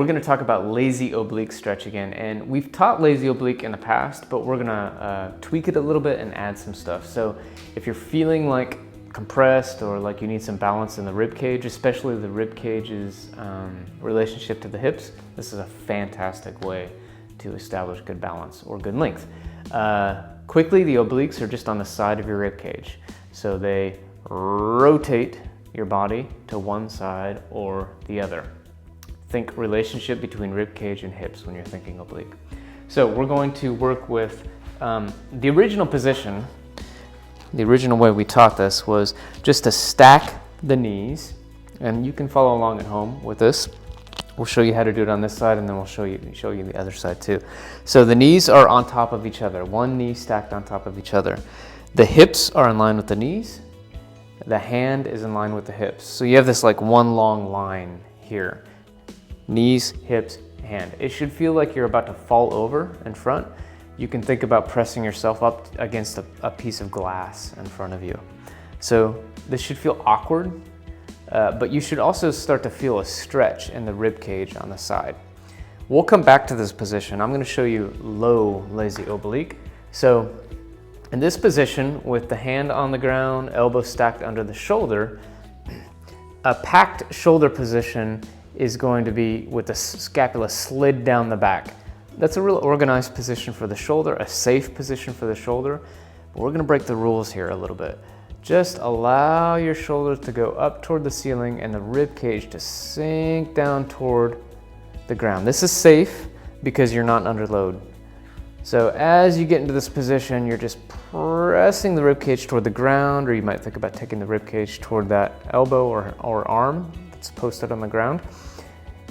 We're going to talk about lazy oblique stretch again, and we've taught lazy oblique in the past, but we're going to tweak it a little bit and add some stuff. So if you're feeling like compressed or like you need some balance in the rib cage, especially the rib cage's relationship to the hips, this is a fantastic way to establish good balance or good length. Quickly, the obliques are just on the side of your rib cage, so they rotate your body to one side or the other. Think relationship between rib cage and hips when you're thinking oblique. So we're going to work with the original position. The original way we taught this was just to stack the knees, and you can follow along at home with this. We'll show you how to do it on this side, and then we'll show you the other side too. So the knees are on top of each other, one knee stacked on top of each other. The hips are in line with the knees. The hand is in line with the hips. So you have this like one long line here. Knees, hips, hand. It should feel like you're about to fall over in front. You can think about pressing yourself up against a piece of glass in front of you. So this should feel awkward, but you should also start to feel a stretch in the rib cage on the side. We'll come back to this position. I'm going to show you low lazy oblique. So in this position, with the hand on the ground, elbow stacked under the shoulder, a packed shoulder position is going to be with the scapula slid down the back. That's a real organized position for the shoulder, a safe position for the shoulder. But we're going to break the rules here a little bit. Just allow your shoulders to go up toward the ceiling and the rib cage to sink down toward the ground. This is safe because you're not under load. So as you get into this position, you're just pressing the rib cage toward the ground, or you might think about taking the rib cage toward that elbow or arm that's posted on the ground.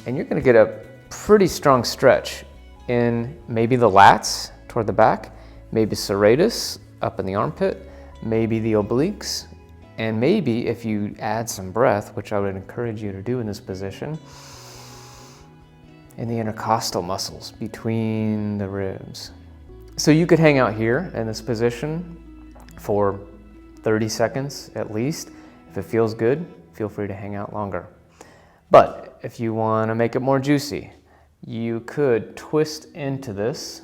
And you're going to get a pretty strong stretch in maybe the lats toward the back, maybe serratus up in the armpit, maybe the obliques, and maybe if you add some breath, which I would encourage you to do in this position, in the intercostal muscles between the ribs. So you could hang out here in this position for 30 seconds at least. If it feels good, feel free to hang out longer. But if you want to make it more juicy, you could twist into this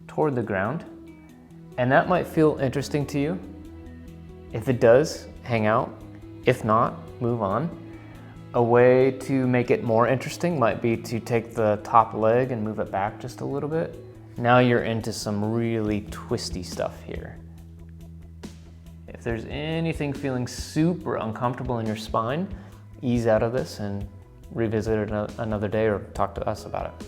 toward the ground, and that might feel interesting to you. If it does, hang out. If not, move on. A way to make it more interesting might be to take the top leg and move it back just a little bit. Now you're into some really twisty stuff here. If there's anything feeling super uncomfortable in your spine, ease out of this and revisit it another day or talk to us about it.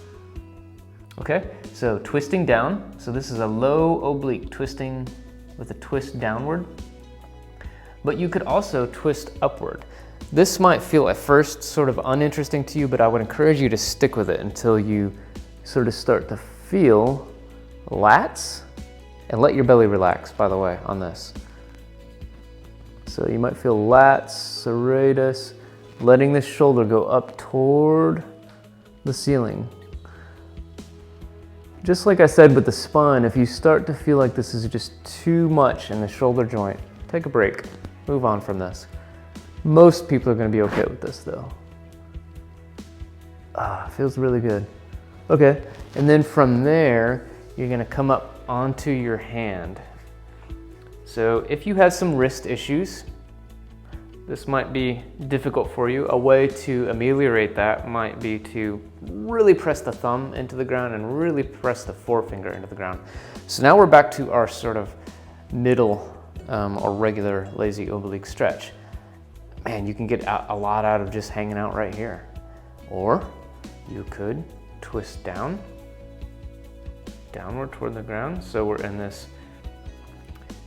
Okay, so twisting down. So this is a low oblique, twisting with a twist downward. But you could also twist upward. This might feel at first sort of uninteresting to you, but I would encourage you to stick with it until you sort of start to feel lats, and let your belly relax, by the way, on this. So you might feel lats, serratus, letting this shoulder go up toward the ceiling. Just like I said with the spine, if you start to feel like this is just too much in the shoulder joint, take a break, move on from this. Most people are going to be okay with this though. Feels really good. Okay, and then from there, you're going to come up onto your hand. So if you have some wrist issues, this might be difficult for you. A way to ameliorate that might be to really press the thumb into the ground and really press the forefinger into the ground. So now we're back to our sort of middle or regular lazy oblique stretch. Man, you can get a lot out of just hanging out right here. Or you could twist downward toward the ground. So we're in this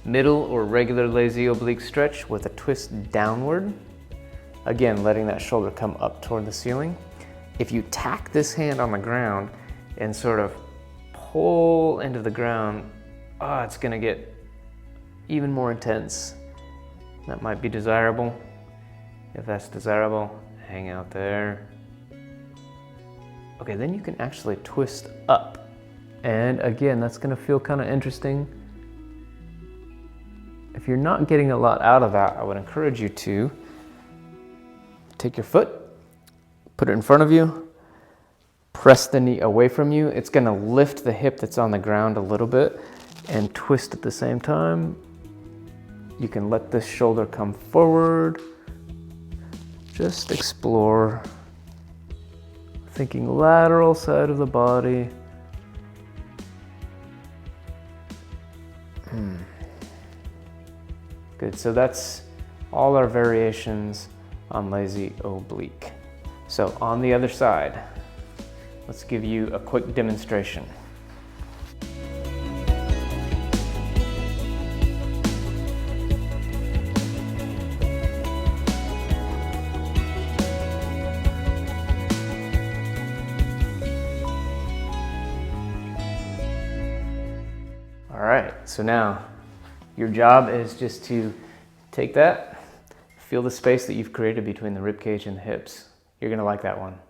middle or regular lazy oblique stretch with a twist downward. Again, letting that shoulder come up toward the ceiling. If you tack this hand on the ground and sort of pull into the ground, it's gonna get even more intense. That might be desirable. If that's desirable, hang out there. Okay, then you can actually twist up. And again, that's gonna feel kind of interesting. If you're not getting a lot out of that, I would encourage you to take your foot, put it in front of you, press the knee away from you. It's gonna lift the hip that's on the ground a little bit and twist at the same time. You can let this shoulder come forward. Just explore. Thinking lateral side of the body. Good, so that's all our variations on lazy oblique. So on the other side, let's give you a quick demonstration. All right, so now your job is just to take that, feel the space that you've created between the rib cage and the hips. You're gonna like that one.